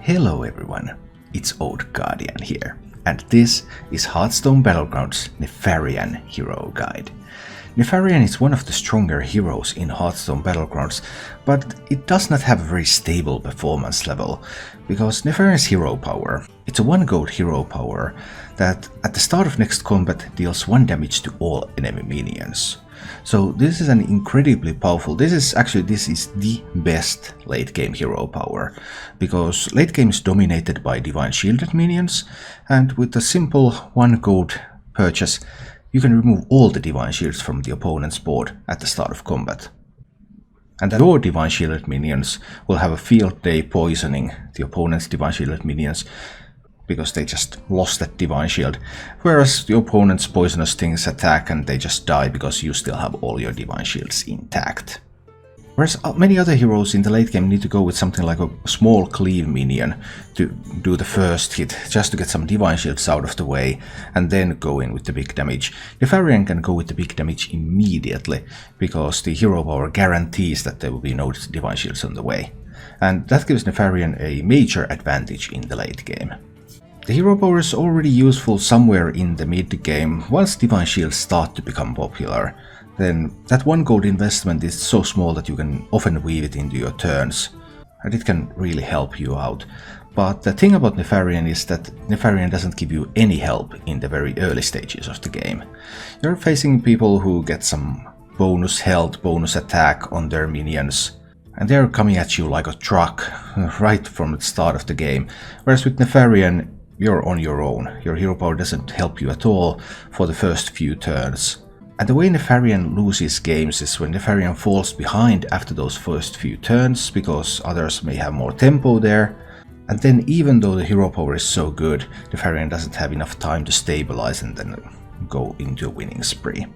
Hello everyone, it's Old Guardian here, and this is Hearthstone Battlegrounds Nefarian Hero Guide. Nefarian is one of the stronger heroes in Hearthstone Battlegrounds, but it does not have a very stable performance level, because Nefarian's hero power, it's a 1 gold hero power that at the start of next combat deals 1 damage to all enemy minions. So this is an incredibly powerful, this is the best late game hero power, because late game is dominated by divine shielded minions, and with a simple 1 gold purchase you can remove all the divine shields from the opponent's board at the start of combat. And your divine shielded minions will have a field day poisoning the opponent's divine shielded minions, because they just lost that divine shield, whereas the opponent's poisonous things attack and they just die because you still have all your divine shields intact. Whereas many other heroes in the late game need to go with something like a small cleave minion to do the first hit, just to get some divine shields out of the way, and then go in with the big damage. Nefarian can go with the big damage immediately, because the hero power guarantees that there will be no divine shields on the way. And that gives Nefarian a major advantage in the late game. The hero power is already useful somewhere in the mid game, once divine shields start to become popular. Then that 1 gold investment is so small that you can often weave it into your turns, and it can really help you out. But the thing about Nefarian is that Nefarian doesn't give you any help in the very early stages of the game. You're facing people who get some bonus health, bonus attack on their minions, and they're coming at you like a truck right from the start of the game, whereas with Nefarian you're on your own. Your hero power doesn't help you at all for the first few turns. And the way Nefarian loses games is when Nefarian falls behind after those first few turns, because others may have more tempo there. And then even though the hero power is so good, Nefarian doesn't have enough time to stabilize and then go into a winning spree.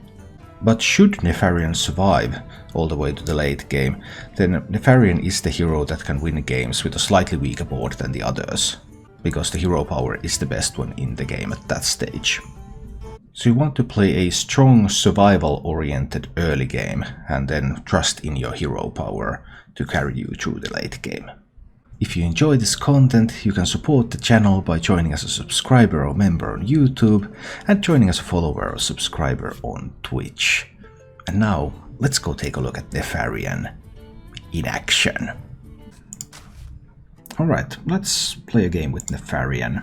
But should Nefarian survive all the way to the late game, then Nefarian is the hero that can win games with a slightly weaker board than the others, because the hero power is the best one in the game at that stage. So you want to play a strong survival-oriented early game and then trust in your hero power to carry you through the late game. If you enjoy this content, you can support the channel by joining as a subscriber or member on YouTube and joining as a follower or subscriber on Twitch. And now, let's go take a look at Nefarian in action. Alright, let's play a game with Nefarian.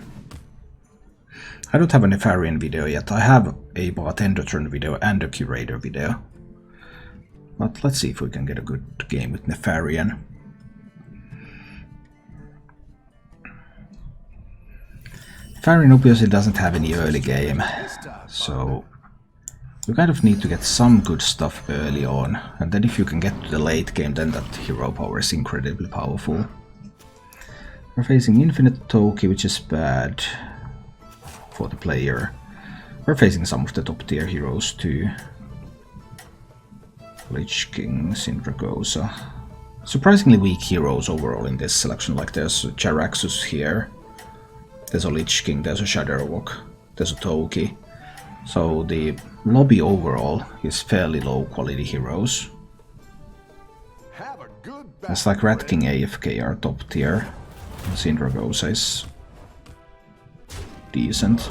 I don't have a Nefarian video yet. I have a Bartendertron video and a Curator video. But let's see if we can get a good game with Nefarian. Nefarian obviously doesn't have any early game, so you kind of need to get some good stuff early on, and then if you can get to the late game, then that hero power is incredibly powerful. We're facing Infinite Toki, which is bad for the player. We're facing some of the top tier heroes too. Lich King, Syndragosa. Surprisingly weak heroes overall in this selection, like there's a Jaraxxus here, there's a Lich King, there's a Shadowwalk, there's a Toki. So the lobby overall is fairly low quality heroes. It's like Rat King AFK are top tier. Syndragosa is decent.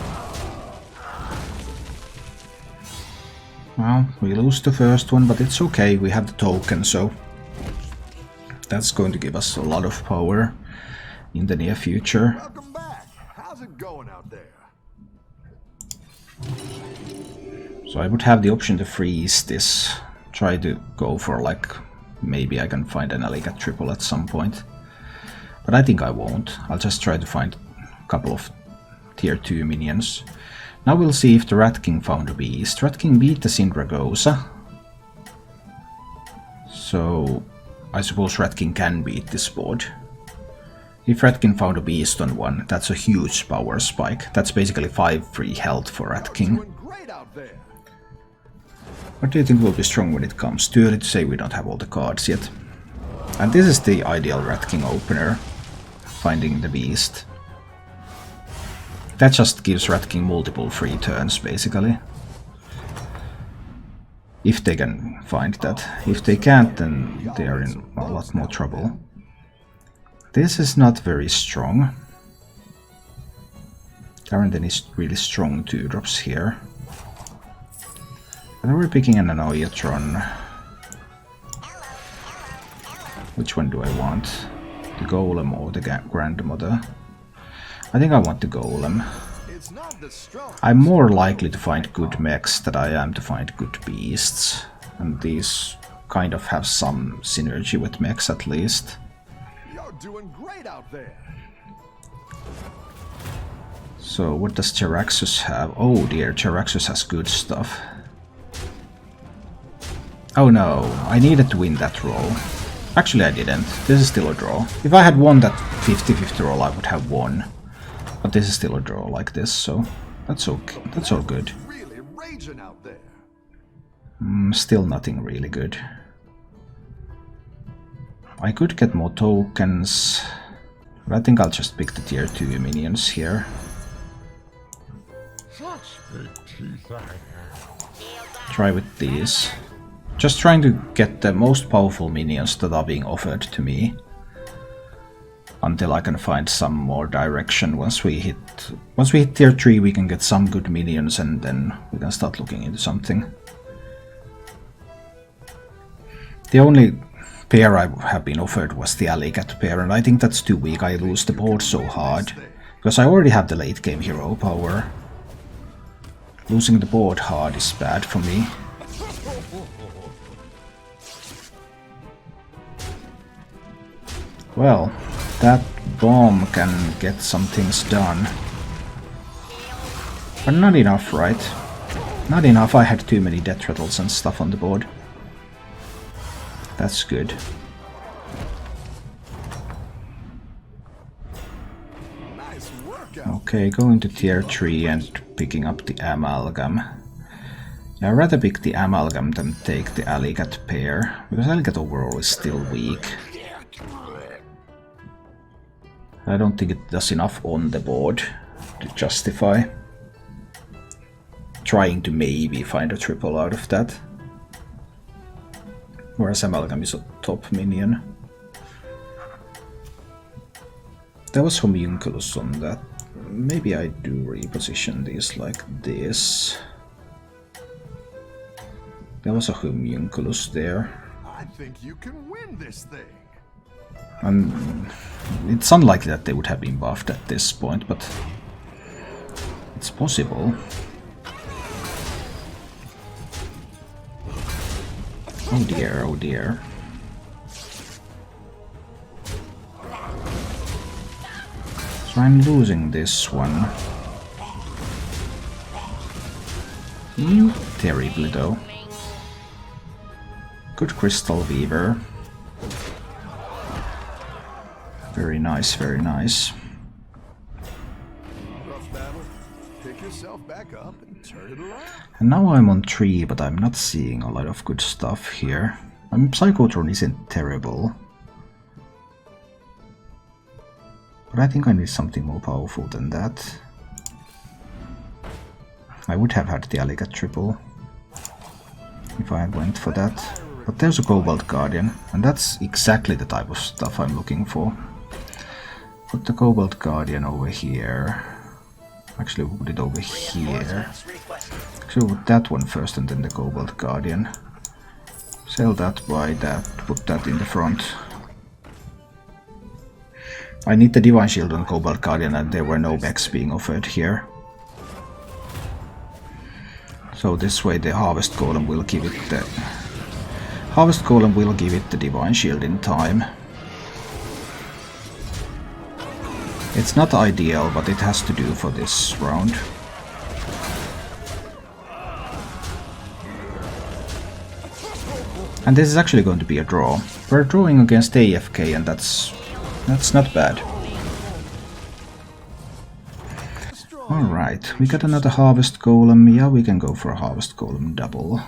Well, we lose the first one, but it's okay, we have the token, so that's going to give us a lot of power in the near future. Welcome back. How's it going out there? So I would have the option to freeze this, try to go for like, maybe I can find an Alicat triple at some point. But I think I won't. I'll just try to find a couple of tier 2 minions. Now we'll see if the Rat King found a beast. Rat King beat the Syndragosa. So I suppose Rat King can beat this board. If Rat King found a beast on one, that's a huge power spike. That's basically 5 free health for Rat King. What do you think will be strong when it comes? Too early to say, we don't have all the cards yet. And this is the ideal Rat King opener, finding the beast. That just gives Rat King multiple free turns, basically. If they can find that. If they can't, then they are in a lot more trouble. This is not very strong. Darrington is really strong 2-drops here. But we're picking an Anoiatron. Which one do I want? The Golem or the Grandmother? I think I want the Golem. I'm more likely to find good mechs than I am to find good beasts. And these kind of have some synergy with mechs at least. You're doing great out there. So what does Jaraxxus have? Oh dear, Jaraxxus has good stuff. Oh no, I needed to win that roll. Actually I didn't. This is still a draw. If I had won that 50-50 roll I would have won. But this is still a draw like this, so that's okay. That's all good. Really raging out there. Still nothing really good. I could get more tokens, but I think I'll just pick the tier 2 minions here. Try with these. Just trying to get the most powerful minions that are being offered to me. Until I can find some more direction. Once we hit tier 3 we can get some good minions and then we can start looking into something. The only pair I have been offered was the Alley-Cat pair, and I think that's too weak. I lose the board so hard. Because I already have the late game hero power. Losing the board hard is bad for me. Well, that bomb can get some things done. But not enough, right? Not enough. I had too many death rattles and stuff on the board. That's good. Okay, going to tier 3 and picking up the Amalgam. Yeah, I'd rather pick the Amalgam than take the Alley-Cat pair, because Alley-Cat overall is still weak. I don't think it does enough on the board to justify trying to maybe find a triple out of that. Whereas Amalgam is a top minion. There was Homunculus on that. Maybe I do reposition these like this. There was a Homunculus there. I think you can win this thing. It's unlikely that they would have been buffed at this point, but it's possible. Oh dear, oh dear. So I'm losing this one. Terribly though. Good Crystal Weaver. Very nice, very nice. Rough battle. Pick yourself back up and turn it around. And now I'm on 3, but I'm not seeing a lot of good stuff here. Psychotron isn't terrible. But I think I need something more powerful than that. I would have had the Alley-Cat triple if I went for that. But there's a Cobalt Guardian, and that's exactly the type of stuff I'm looking for. Put the Cobalt Guardian over here. Actually, we'll put it over here. So put that one first and then the Cobalt Guardian. Sell that, buy that, put that in the front. I need the Divine Shield on Cobalt Guardian, and there were no mechs being offered here. So this way the Harvest Golem will give it the... Harvest Golem will give it the Divine Shield in time. It's not ideal, but it has to do for this round. And this is actually going to be a draw. We're drawing against AFK, and that's not bad. Alright, we got another Harvest Golem. Yeah, we can go for a Harvest Golem double.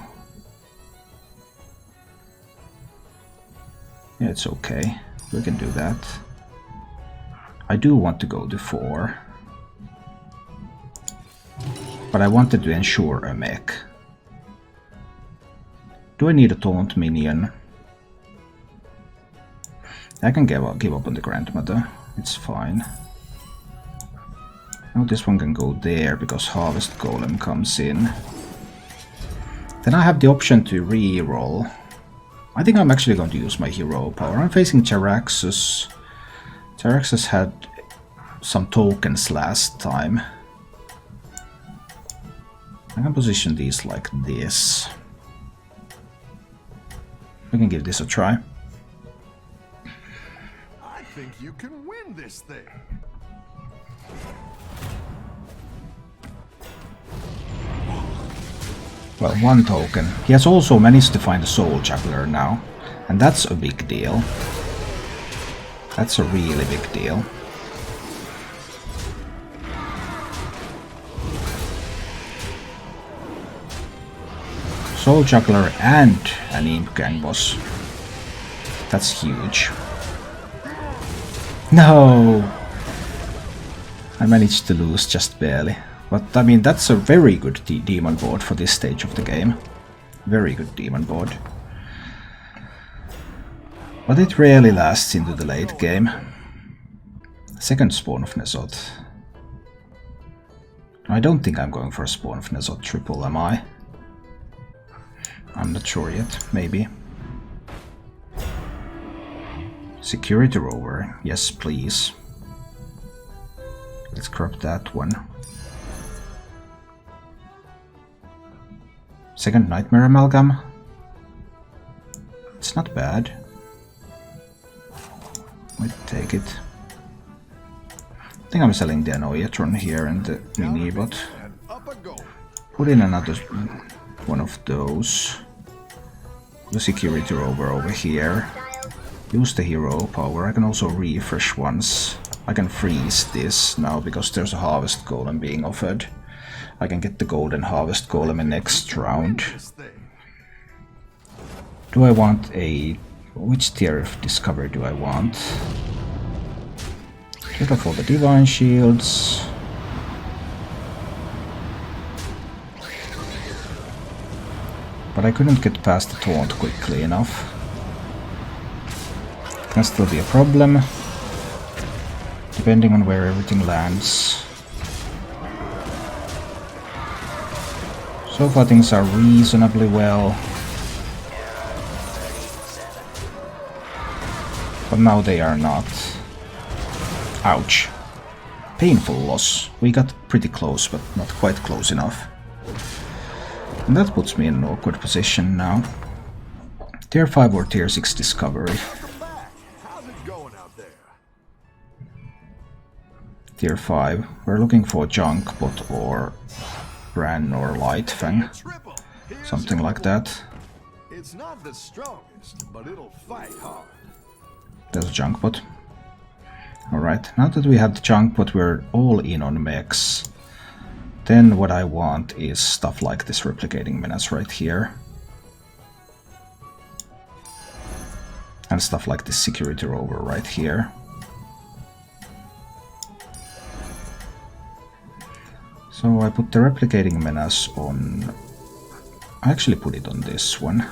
Yeah, it's okay. We can do that. I do want to go to 4. But I wanted to ensure a mech. Do I need a taunt minion? I can give up on the Grandmother. It's fine. Now this one can go there because Harvest Golem comes in. Then I have the option to re-roll. I think I'm actually going to use my hero power. I'm facing Jaraxxus. Jaraxxus had some tokens last time. I can position these like this. We can give this a try. I think you can win this thing. Well, one token. He has also managed to find a Soul Juggler now, and that's a big deal. That's a really big deal. Soul Juggler and an Imp Gang boss. That's huge. No! I managed to lose just barely. But I mean, that's a very good demon board for this stage of the game. Very good demon board. But it rarely lasts into the late game. Second Spawn of Nezot. I don't think I'm going for a Spawn of Nezot triple, am I? I'm not sure yet, maybe. Security Rover, yes please. Let's crop that one. Second Nightmare Amalgam. It's not bad. Might take it. I think I'm selling the Anoiatron here and the Minibot. Put in another one of those. The Security Rover over here. Use the hero power. I can also refresh once. I can freeze this now because there's a Harvest Golem being offered. I can get the Golden Harvest Golem in next round. Do I want a... which tier of Discovery do I want? Get off all the Divine Shields. But I couldn't get past the taunt quickly enough. Can still be a problem, depending on where everything lands. So far things are reasonably well. But now they are not. Ouch. Painful loss. We got pretty close, but not quite close enough. And that puts me in an awkward position now. Tier 5 or Tier 6 Discovery. Tier 5. We're looking for Junkbot or Bran or Lightfang. Something like that. It's not the strongest, but it'll fight hard. There's a Junkbot. Alright, now that we have the Junkbot, we're all in on mechs. Then what I want is stuff like this Replicating Menace right here. And stuff like this Security Rover right here. So I put the Replicating Menace on... I actually put it on this one.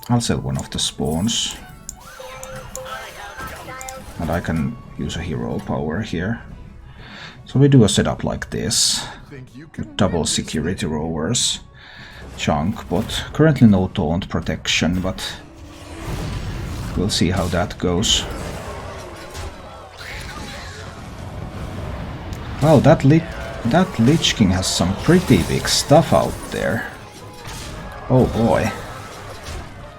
I'll sell one of the spawns. And I can use a hero power here. So we do a setup like this. With double Security Rovers. Junkbot. Currently no taunt protection, but we'll see how that goes. Wow, that Lich King has some pretty big stuff out there. Oh boy.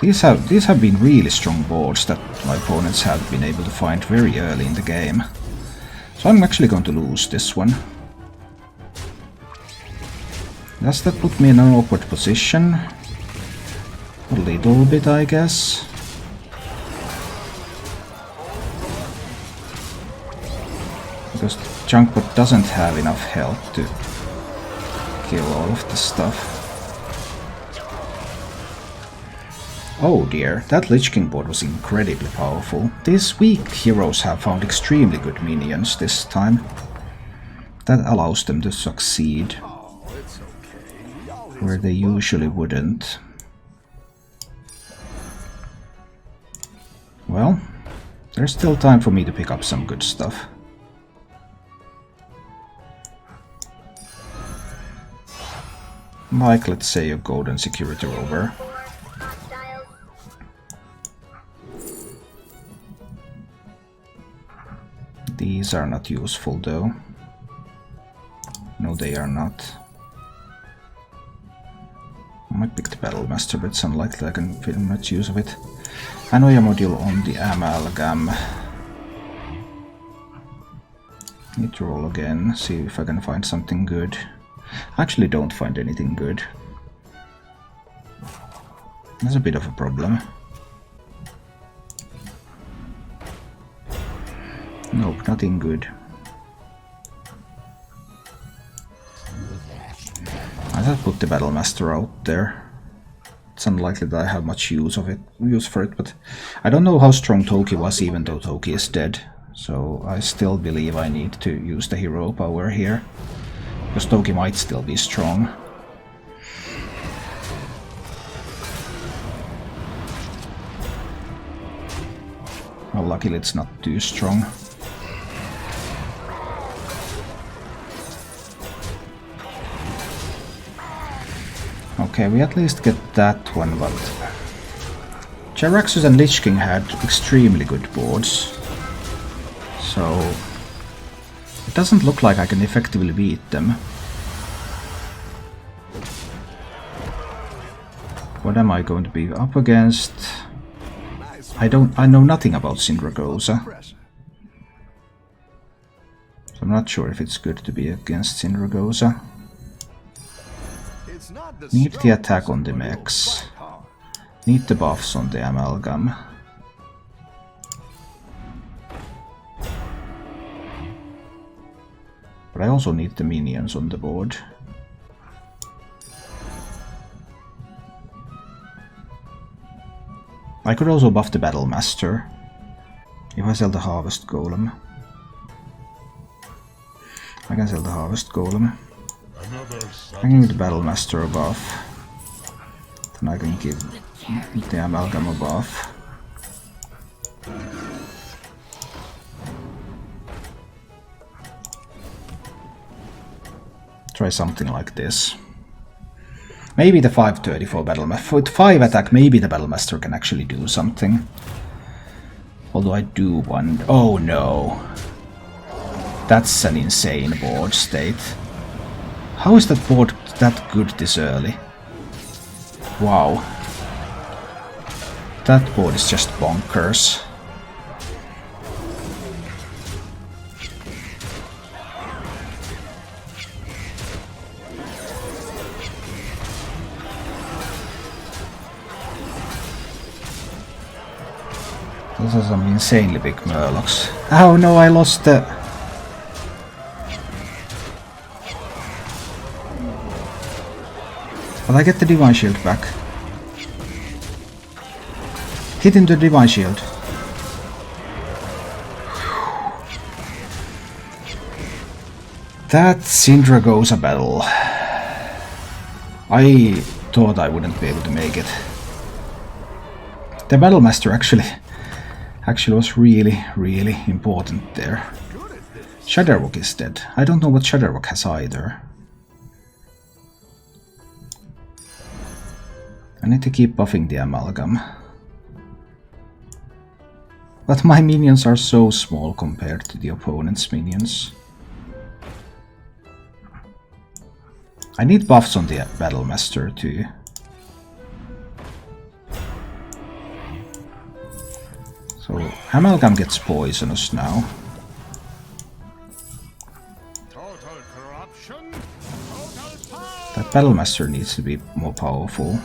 These have been really strong boards that my opponents have been able to find very early in the game. So I'm actually going to lose this one. Does that put me in an awkward position? A little bit, I guess. Because Junkbot doesn't have enough health to kill all of the stuff. Oh dear, that Lich King board was incredibly powerful. These weak heroes have found extremely good minions this time. That allows them to succeed where they usually wouldn't. Well, there's still time for me to pick up some good stuff. Like, let's say, a golden security rover. These are not useful though. No, they are not. I might pick the Battlemaster, but it's unlikely I can feel much use of it. Anoia module on the Amalgam. Need to roll again, see if I can find something good. I actually don't find anything good. That's a bit of a problem. Nope, nothing good. I thought put the Battlemaster out there. It's unlikely that I have much use for it, but I don't know how strong Toki was, even though Toki is dead. So I still believe I need to use the hero power here, because Toki might still be strong. Well, luckily it's not too strong. Okay, we at least get that one, but Jaraxxus and Lich King had extremely good boards, so it doesn't look like I can effectively beat them. What am I going to be up against? I know nothing about Sindragosa, so I'm not sure if it's good to be against Sindragosa. Need the attack on the mechs. Need the buffs on the Amalgam. But I also need the minions on the board. I could also buff the Battlemaster if I sell the Harvest Golem. I can sell the Harvest Golem. I can give the Battlemaster a buff. Then I can give the Amalgam a buff. Try something like this. Maybe the 534 Battlemaster. With 5 attack, maybe the Battlemaster can actually do something. Although I do want... Oh no! That's an insane board state. How is that board that good this early? Wow. That board is just bonkers. Those are some insanely big Murlocs. Oh no, I lost the... But I get the Divine Shield back. Hit into the Divine Shield. That Sindragosa battle. I thought I wouldn't be able to make it. The Battlemaster actually was really, really important there. Shudderwook is dead. I don't know what Shudderwook has either. I need to keep buffing the Amalgam. But my minions are so small compared to the opponent's minions. I need buffs on the Battlemaster too. So Amalgam gets poisonous now. That Battlemaster needs to be more powerful.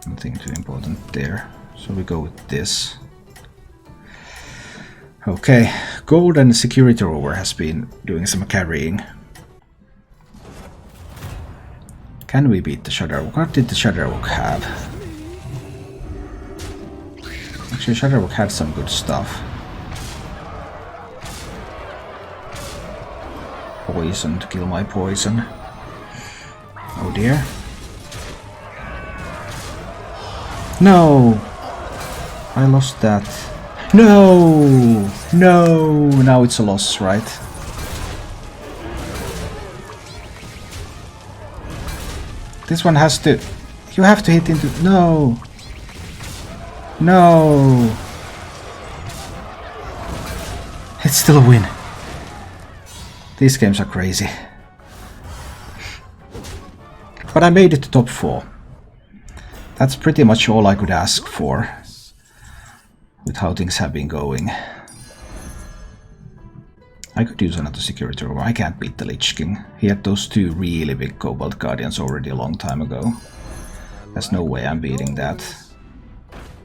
Nothing too important there, so we go with this. Okay, Golden Security Rover has been doing some carrying. Can we beat the Shudderwook? What did the Shudderwook have? Actually, Shudderwook had some good stuff. poison to kill my poison. Oh dear. No! I lost that. No! No! Now it's a loss, right? This one has to... You have to hit into... No! No! It's still a win. These games are crazy. But I made it to top 4. That's pretty much all I could ask for with how things have been going. I could use another security room. I can't beat the Lich King. He had those 2 really big Cobalt Guardians already a long time ago. There's no way I'm beating that.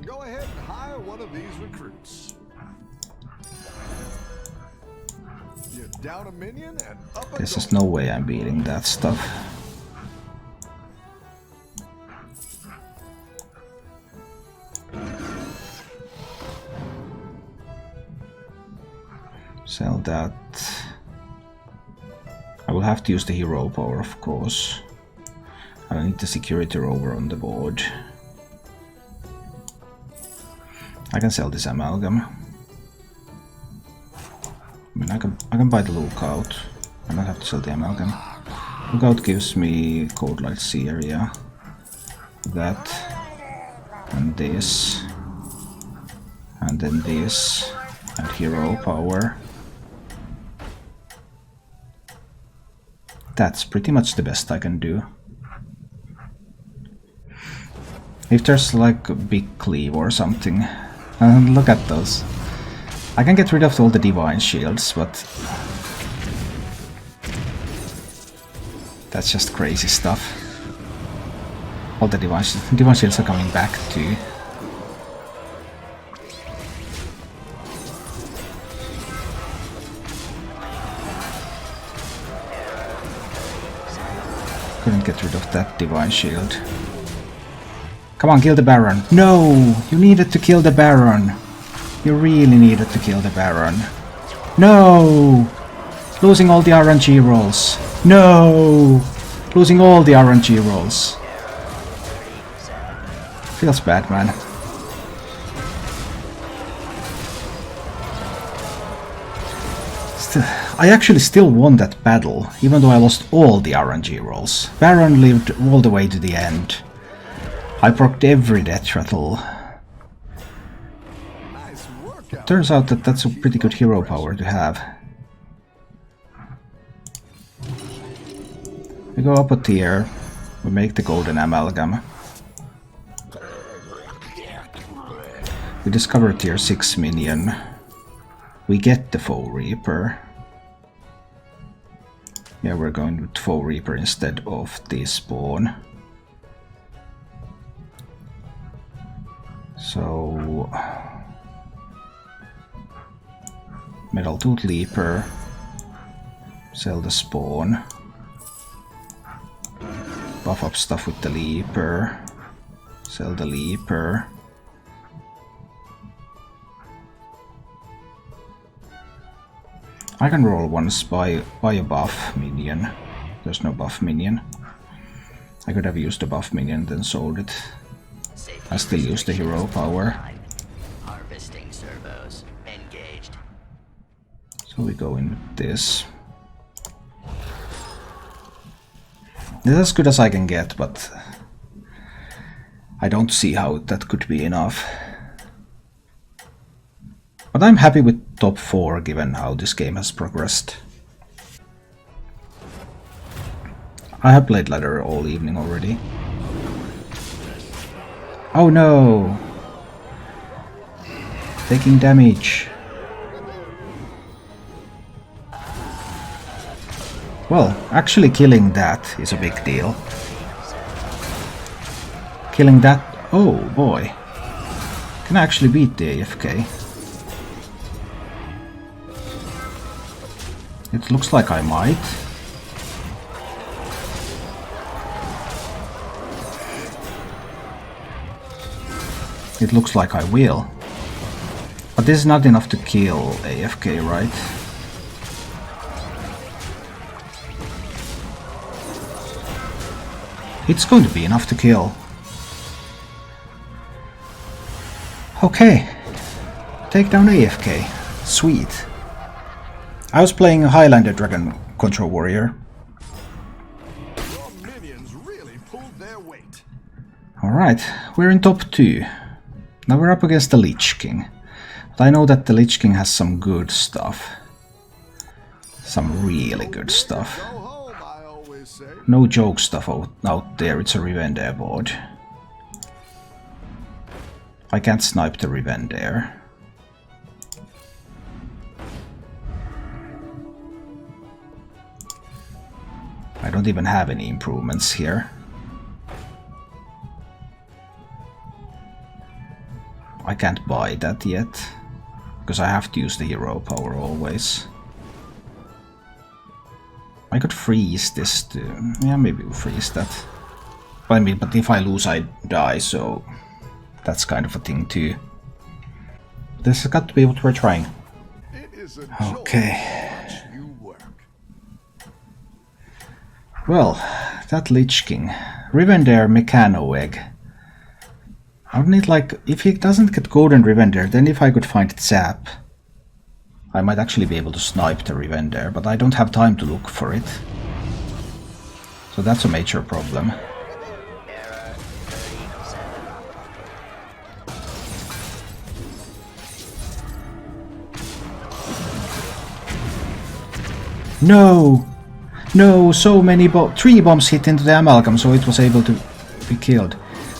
Go ahead and hire one of these recruits. You're down a minion and up a There's just no way I'm beating that stuff. Sell that. I will have to use the hero power, of course. I need the security rover on the board. I can sell this amalgam. I mean, I can buy the lookout. I don't have to sell the amalgam. Lookout gives me Cold Light Sea area. That and this, and then this, and hero power. That's pretty much the best I can do. If there's like a big cleave or something, look at those. I can get rid of all the divine shields, but that's just crazy stuff. All the divine shields are coming back too. Couldn't get rid of that divine shield. Come on, kill the Baron. No! You needed to kill the Baron. You really needed to kill the Baron. No! Losing all the RNG rolls. No! Losing all the RNG rolls. Feels bad, man. I actually still won that battle, even though I lost all the RNG rolls. Baron lived all the way to the end. I procced every death rattle. Turns out that that's a pretty good hero power to have. We go up a tier, we make the golden amalgam. We discover tier 6 minion. We get the Foe Reaper. Yeah, we're going with Foe Reaper instead of the spawn. So... Metal Tooth Leaper. Sell the spawn. Buff up stuff with the Leaper. Sell the Leaper. I can roll once by a buff minion. There's no buff minion. I could have used a buff minion then sold it. I still use the hero power. Harvesting servos engaged. So we go in with this. This is as good as I can get, but I don't see how that could be enough. But I'm happy with top 4 given how this game has progressed. I have played ladder all evening already. Oh no! Taking damage. Well, actually killing that is a big deal. Killing that... Oh boy. Can I actually beat the AFK? It looks like I might. It looks like I will. But this is not enough to kill AFK, right? It's going to be enough to kill. Okay. Take down AFK. Sweet. I was playing a Highlander Dragon Control Warrior. Your minions really pulled their weight. Alright, we're in top 2. Now we're up against the Lich King. But I know that the Lich King has some good stuff. Some really good stuff. Go home, I always say. No joke stuff out there, it's a Rivendare board. I can't snipe the Rivendare. I don't even have any improvements here. I can't buy that yet, because I have to use the hero power always. I could freeze this too. Yeah, maybe we'll freeze that. But I mean, but if I lose, I die, so that's kind of a thing too. This has got to be what we're trying. It is a Okay. joy to watch you work. Well, that Lich King. Rivendare Mechano Egg. I would need, like, if he doesn't get Golden Rivendare, then if I could find Zap, I might actually be able to snipe the Rivendare, but I don't have time to look for it. So that's a major problem. Error 37. No! No, so many 3 bombs hit into the amalgam, so it was able to be killed.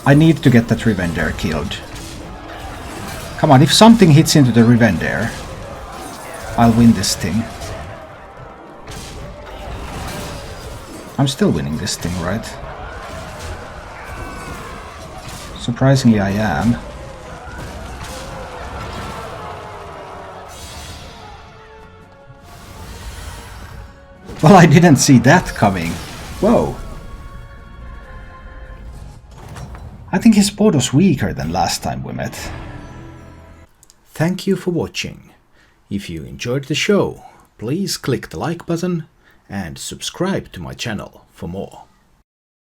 I need to get that Rivendare killed. Come on, if something hits into the Rivendare, I'll win this thing. I'm still winning this thing, right? Surprisingly, I am. Well, I didn't see that coming. Whoa. I think his board was weaker than last time we met. Thank you for watching. If you enjoyed the show, please click the like button and subscribe to my channel for more.